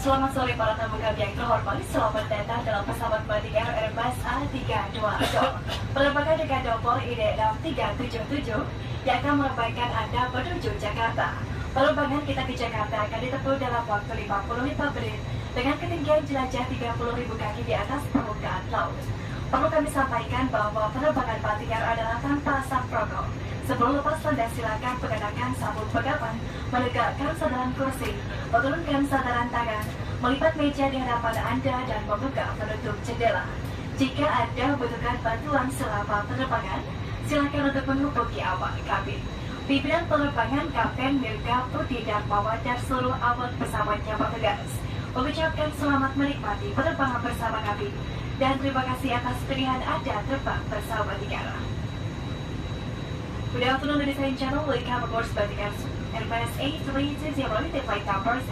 Selamat sore para tamu kami yang terhormat. Selamat datang dalam pesawat Batik Air Airbus A320. Penerbangan dengan nomor ID6377 yang akan menerbangkan Anda menuju Jakarta. Penerbangan kita ke Jakarta akan ditempuh dalam waktu 55 menit dengan ketinggian jelajah 30.000 kaki di atas permukaan laut. Perlu kami sampaikan bahwa penerbangan Batik Air adalah tanpa asap rokok. Sebelum lepas landas, silakan mengenakan sabuk pegangan, menegakkan sandaran kursi, menurunkan sandaran tangan, melipat meja di hadapan Anda dan membuka penutup jendela. Jika Anda membutuhkan bantuan selama penerbangan, silakan untuk menghubungi awak kabin. Pimpinan penerbangan Kapten Mirga Putih dan Mawar dan seluruh awak pesawatnya bertugas mengucapkan selamat menikmati penerbangan bersama kami dan terima kasih atas pilihan Anda terbang bersama negara. Good afternoon, ladies and gentlemen. Welcome aboard Batik Air Airbus A320 with the flight numbers